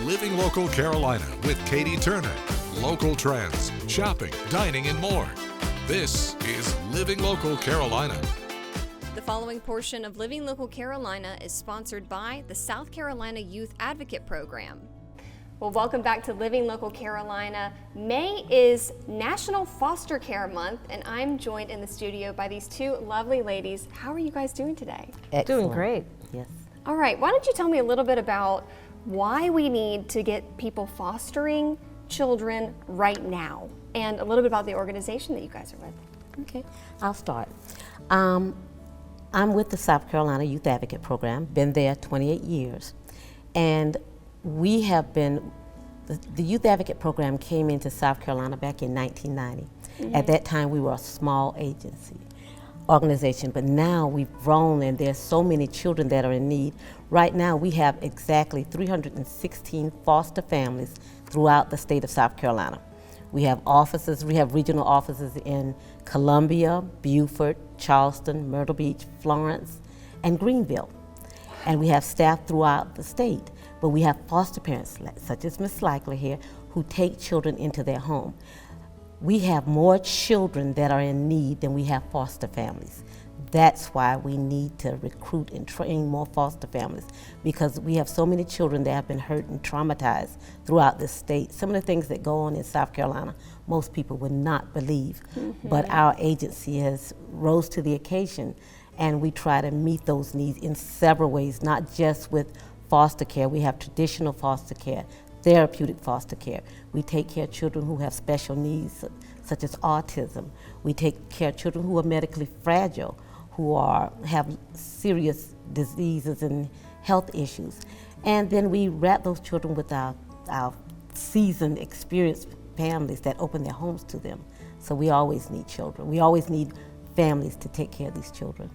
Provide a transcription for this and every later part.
Living Local Carolina with Katie Turner. Local trends, shopping, dining, and more. This is Living Local Carolina. The following portion of Living Local Carolina is sponsored by the South Carolina Youth Advocate Program. Well, welcome back to Living Local Carolina. May is National Foster Care Month, and I'm joined in the studio by these two lovely ladies. How are you guys doing today? Excellent. Doing great. Yes. All right, why don't you tell me a little bit about why we need to get people fostering children right now, and a little bit about the organization that you guys are with. Okay, I'll start. I'm with the South Carolina Youth Advocate Program, been there 28 years, and we have been, the Youth Advocate Program came into South Carolina back in 1990. Mm-hmm. At that time, we were a small organization, but now we've grown and there's so many children that are in need. Right now, we have exactly 316 foster families throughout the state of South Carolina. We have offices, we have regional offices in Columbia, Beaufort, Charleston, Myrtle Beach, Florence, and Greenville. And we have staff throughout the state. But we have foster parents, such as Ms. Likely here, who take children into their home. We have more children that are in need than we have foster families. That's why we need to recruit and train more foster families, because we have so many children that have been hurt and traumatized throughout this state. Some of the things that go on in South Carolina, most people would not believe, but our agency has rose to the occasion, and we try to meet those needs in several ways, not just with foster care. We have traditional foster care, therapeutic foster care. We take care of children who have special needs, such as autism. We take care of children who are medically fragile, who have serious diseases and health issues. And then we wrap those children with our seasoned, experienced families that open their homes to them. So we always need children. We always need families to take care of these children.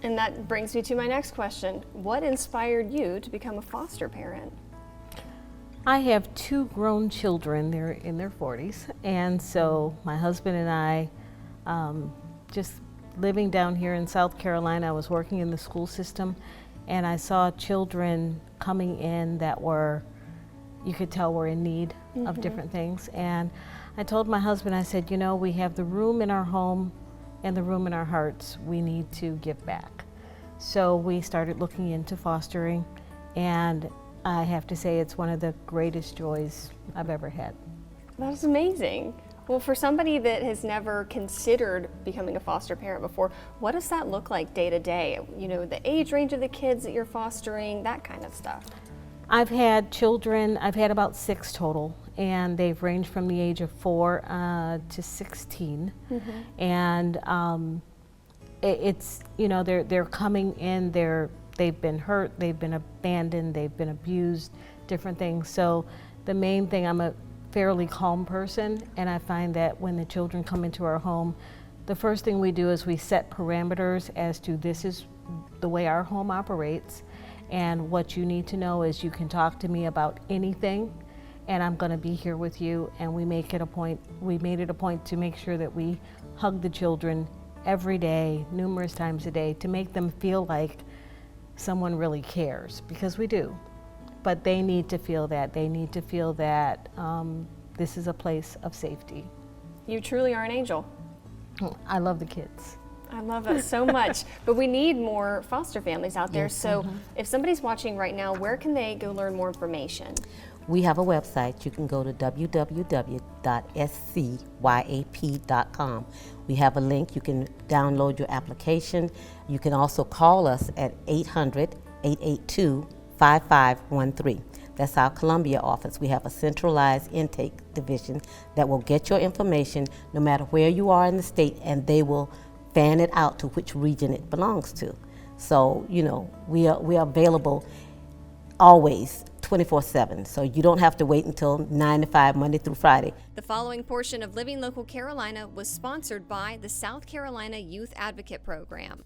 And that brings me to my next question. What inspired you to become a foster parent? I have two grown children, they're in their 40s, and so my husband and I, just living down here in South Carolina, I was working in the school system, and I saw children coming in that were, you could tell were in need of different things. And I told my husband, I said, you know, we have the room in our home and the room in our hearts, we need to give back. So we started looking into fostering, and I have to say it's one of the greatest joys I've ever had. That's amazing. Well, for somebody that has never considered becoming a foster parent before, what does that look like day to day? You know, the age range of the kids that you're fostering, that kind of stuff. I've had children, I've had about 6 total, and they've ranged from the age of 4 to 16. And it's, you know, they're coming in, they've been hurt, they've been abandoned, they've been abused, different things. So the main thing, I'm a fairly calm person, and I find that when the children come into our home, the first thing we do is we set parameters as to this is the way our home operates, and what you need to know is you can talk to me about anything, and I'm going to be here with you. And we made it a point to make sure that we hug the children every day, numerous times a day, to make them feel like someone really cares, because we do. But they need to feel that. They need to feel that this is a place of safety. You truly are an angel. I love the kids. I love that so much. But we need more foster families out there. Yes. So if somebody's watching right now, where can they go learn more information? We have a website. You can go to www.scyap.com. We have a link. You can download your application. You can also call us at 800-882-5513. That's our Columbia office. We have a centralized intake division that will get your information no matter where you are in the state, and they will fan it out to which region it belongs to. So, you know, we are available always 24/7. So you don't have to wait until 9 to 5, Monday through Friday. The following portion of Living Local Carolina was sponsored by the South Carolina Youth Advocate Program.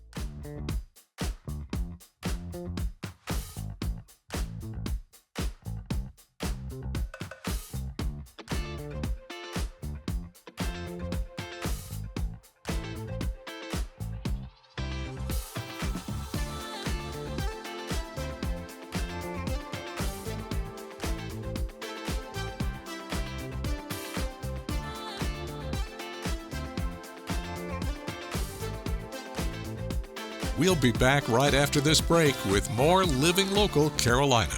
We'll be back right after this break with more Living Local Carolina.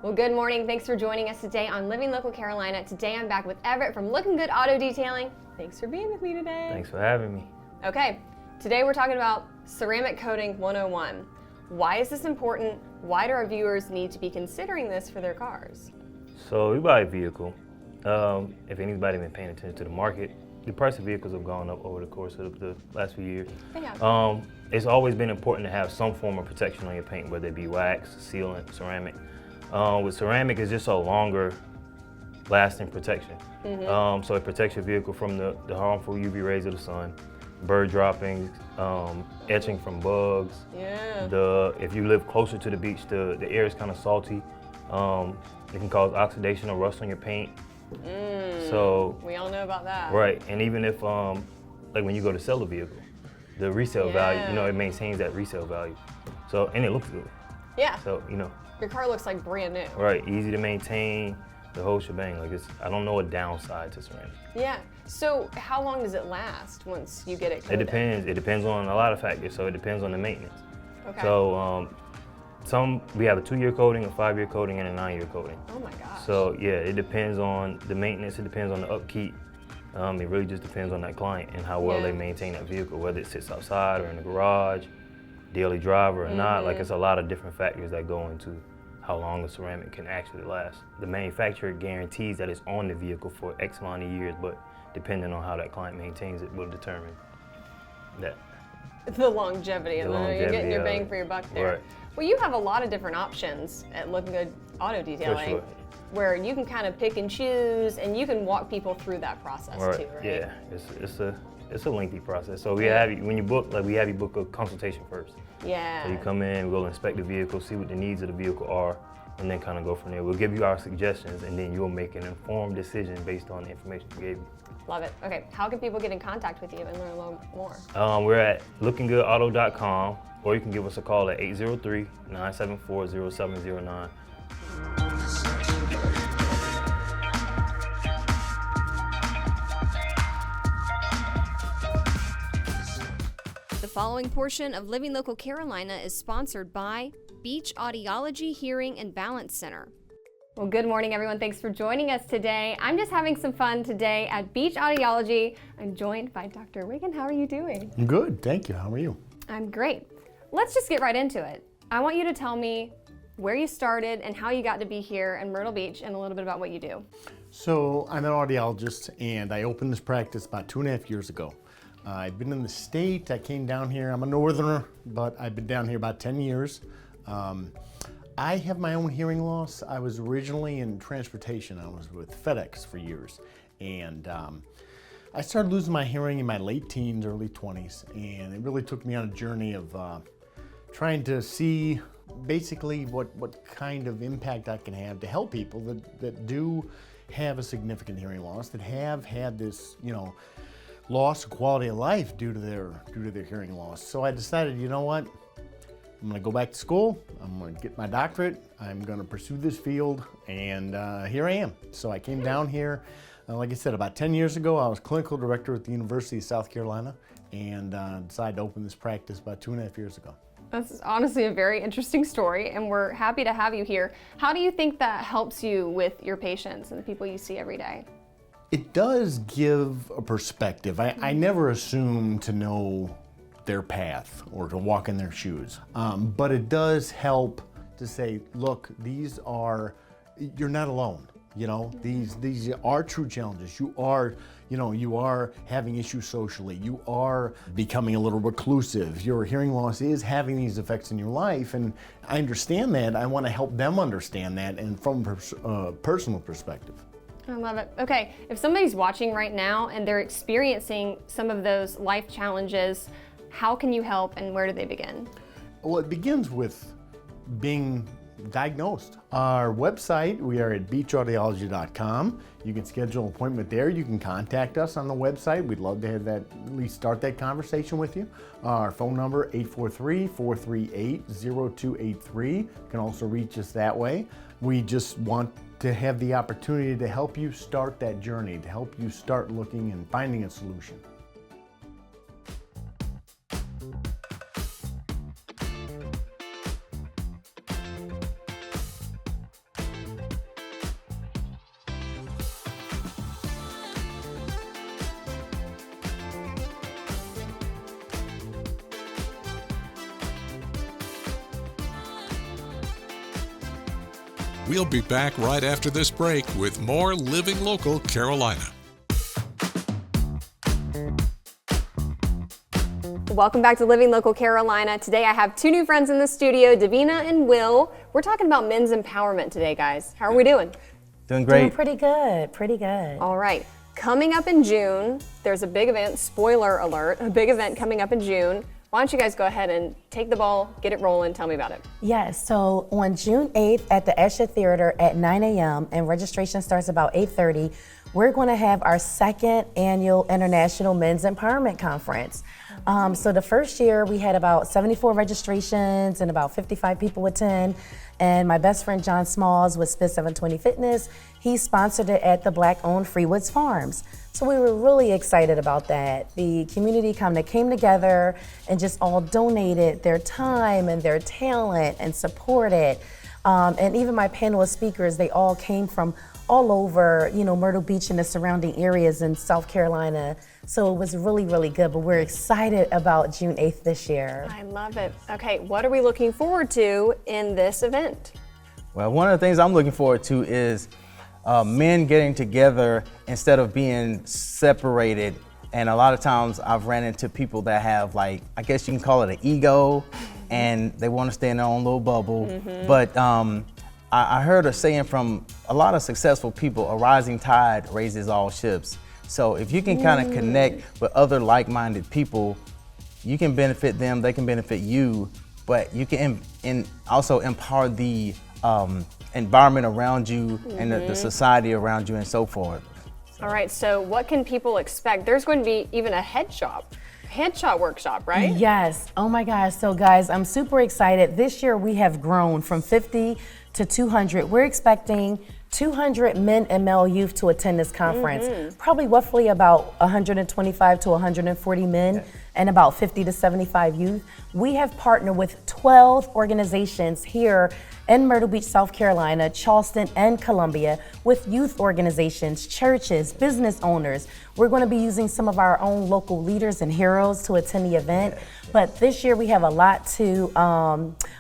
Well, good morning. Thanks for joining us today on Living Local Carolina. Today I'm back with Everett from Looking Good Auto Detailing. Thanks for being with me today. Thanks for having me. Okay, today we're talking about ceramic coating 101. Why is this important? Why do our viewers need to be considering this for their cars? So you buy a vehicle. If anybody's been paying attention to the market, the price of vehicles have gone up over the course of the last few years. Yeah. It's always been important to have some form of protection on your paint, whether it be wax, sealant, ceramic. With ceramic, it's just a longer lasting protection. So it protects your vehicle from the harmful UV rays of the sun, bird droppings, etching from bugs. Yeah. If you live closer to the beach, the air is kind of salty. It can cause oxidation or rust on your paint. So we all know about that. right, and even if like when you go to sell a vehicle, the resale value, it maintains that resale value. So, and it looks good. Yeah. So, Your car looks like brand new. right, easy to maintain, the whole shebang. Like I don't know a downside to ceramic. Yeah. So how long does it last once you get it It coated? depends. It depends on a lot of factors. So it depends on the maintenance. Okay. So we have a 2-year coating, a 5-year coating, and a 9-year coating. Oh my gosh. So yeah, it depends on the maintenance. It depends on the upkeep. It really just depends on that client and how well they maintain that vehicle, whether it sits outside or in the garage, daily driver or not. Like it's a lot of different factors that go into how long the ceramic can actually last. The manufacturer guarantees that it's on the vehicle for X amount of years, but depending on how that client maintains it will determine that. The longevity, and you're getting your bang for your buck there. Right. Well, you have a lot of different options at Looking Good Auto Detailing, sure. where you can kind of pick and choose, and you can walk people through that process too, right? Yeah, it's a lengthy process. So we have you, when you book, we have you book a consultation first. Yeah. So you come in, we'll inspect the vehicle, see what the needs of the vehicle are, and then kind of go from there. We'll give you our suggestions, and then you'll make an informed decision based on the information we gave you. Love it. Okay, how can people get in contact with you and learn a little more? We're at lookinggoodauto.com, or you can give us a call at 803-974-0709. The following portion of Living Local Carolina is sponsored by Beach Audiology Hearing and Balance Center. Well, good morning, everyone. Thanks for joining us today. I'm just having some fun today at Beach Audiology. I'm joined by Dr. Wiggin. How are you doing? I'm good, thank you. How are you? I'm great. Let's just get right into it. I want you to tell me where you started and how you got to be here in Myrtle Beach and a little bit about what you do. So I'm an audiologist, and I opened this practice about 2.5 years ago. I've been in the state. I came down here. I'm a northerner, but I've been down here about 10 years. I have my own hearing loss. I was originally in transportation. I was with FedEx for years. And I started losing my hearing in my late teens, early 20s. And it really took me on a journey of trying to see basically what kind of impact I can have to help people that do have a significant hearing loss, that have had this, loss of quality of life due to their hearing loss. So I decided, you know what? I'm going to go back to school. I'm going to get my doctorate. I'm going to pursue this field, and here I am. So I came down here, like I said, about 10 years ago. I was clinical director at the University of South Carolina, and decided to open this practice about 2.5 years ago. That's honestly a very interesting story, and we're happy to have you here. How do you think that helps you with your patients and the people you see every day? It does give a perspective. I never assume to know their path or to walk in their shoes. But it does help to say, look, you're not alone. These are true challenges. You are having issues socially. You are becoming a little reclusive. Your hearing loss is having these effects in your life. And I understand that. I want to help them understand that, and from a personal perspective. I love it. Okay, if somebody's watching right now and they're experiencing some of those life challenges, how can you help and where do they begin? Well, it begins with being diagnosed. Our website, we are at beachaudiology.com. You can schedule an appointment there. You can contact us on the website. We'd love to have that, at least start that conversation with you. Our phone number, 843-438-0283. You can also reach us that way. We just want to have the opportunity to help you start that journey, to help you start looking and finding a solution. We'll be back right after this break with more Living Local Carolina. Welcome back to Living Local Carolina. Today I have two new friends in the studio, Davina and Will. We're talking about men's empowerment today, guys. How are we doing? Doing great. Doing pretty good, pretty good. All right. Coming up in June, there's a big event, spoiler alert, a big event coming up in June. Why don't you guys go ahead and take the ball, get it rolling, tell me about it. Yes, so on June 8th at the Esha Theater at 9 a.m. and registration starts about 8:30, we're going to have our second annual International Men's Empowerment Conference. So the first year we had about 74 registrations and about 55 people attend. And my best friend John Smalls with Spit 720 Fitness, he sponsored it at the Black-owned Freewoods Farms. So we were really excited about that. The community kind of came together and just all donated their time and their talent and supported. And even my panel of speakers, they all came from all over, Myrtle Beach and the surrounding areas in South Carolina. So it was really, really good, but we're excited about June 8th this year. I love it. Okay, what are we looking forward to in this event? Well, one of the things I'm looking forward to is men getting together instead of being separated. And a lot of times I've ran into people that have, like, I guess you can call it an ego, and they want to stay in their own little bubble. But I heard a saying from a lot of successful people, a rising tide raises all ships. So if you can kind of connect with other like-minded people, you can benefit them, they can benefit you, but you can also empower the environment around you and the society around you and so forth. All right, so what can people expect? There's going to be even a headshot workshop, right? Yes, oh my gosh. So guys, I'm super excited. This year we have grown from 50 to 200. We're expecting 200 men and male youth to attend this conference. Probably roughly about 125 to 140 men and about 50 to 75 youth. We have partnered with 12 organizations here in Myrtle Beach, South Carolina, Charleston, and Columbia with youth organizations, churches, business owners. We're going to be using some of our own local leaders and heroes to attend the event. But this year we have a lot to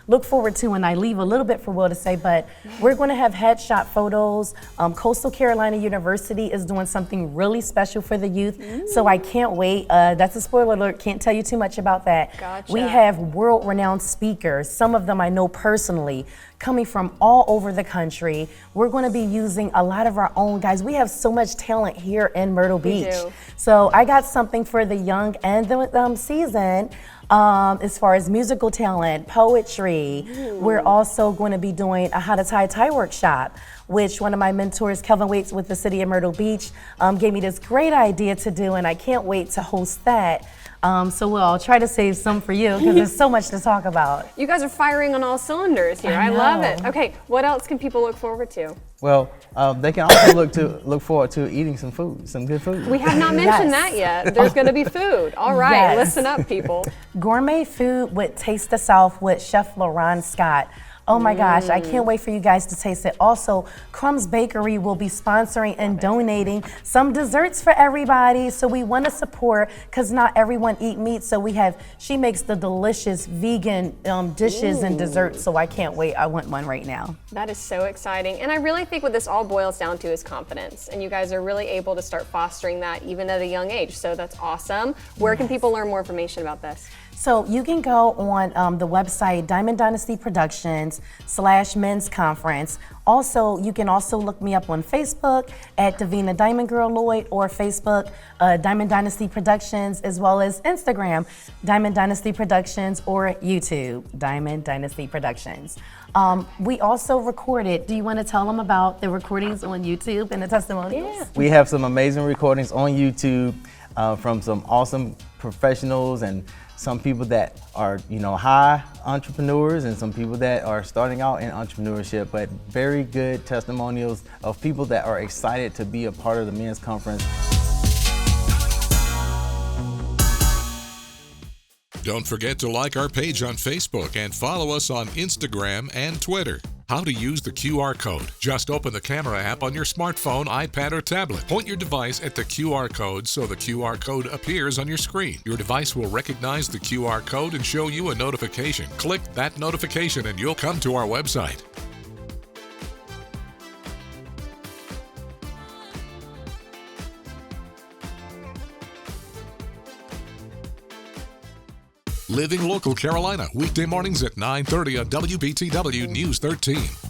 look forward to, and I leave a little bit for Will to say, but we're going to have headshot photos. Coastal Carolina University is doing something really special for the youth, so I can't wait. That's a spoiler alert, can't tell you too much about that. Gotcha. We have world-renowned speakers, some of them I know personally, coming from all over the country. We're going to be using a lot of our own guys. We have so much talent here in Myrtle Beach. do. So I got something for the young and the seasoned. As far as musical talent, poetry, we're also going to be doing a how to tie workshop, which one of my mentors, Kelvin Waits with the City of Myrtle Beach, gave me this great idea to do, and I can't wait to host that. So I'll try to save some for you because there's so much to talk about. You guys are firing on all cylinders here. I love it. Okay, what else can people look forward to? Well, they can also look forward to eating some food, some good food. We have not mentioned that yet. There's going to be food. All right, Yes. listen up, people. Gourmet food with Taste the South with Chef LaRon Scott. Oh my gosh, I can't wait for you guys to taste it. Also, Crumbs Bakery will be sponsoring and donating some desserts for everybody. So we want to support, because not everyone eat meat. So she makes the delicious vegan dishes and desserts. So I can't wait. I want one right now. That is so exciting. And I really think what this all boils down to is confidence. And you guys are really able to start fostering that even at a young age. So that's awesome. Where can people learn more information about this? So you can go on the website Diamond Dynasty Productions /Men's Conference. Also, you can also look me up on Facebook at Davina Diamond Girl Lloyd, or Facebook Diamond Dynasty Productions, as well as Instagram Diamond Dynasty Productions, or YouTube Diamond Dynasty Productions. We also recorded. Do you want to tell them about the recordings on YouTube and the testimonials? Yeah. We have some amazing recordings on YouTube from some awesome professionals and some people that are, high entrepreneurs and some people that are starting out in entrepreneurship, but very good testimonials of people that are excited to be a part of the men's conference. Don't forget to like our page on Facebook and follow us on Instagram and Twitter. How to use the QR code. Just open the camera app on your smartphone, iPad, or tablet. Point your device at the QR code so the QR code appears on your screen. Your device will recognize the QR code and show you a notification. Click that notification and you'll come to our website. Living Local Carolina, weekday mornings at 9:30 on WBTW News 13.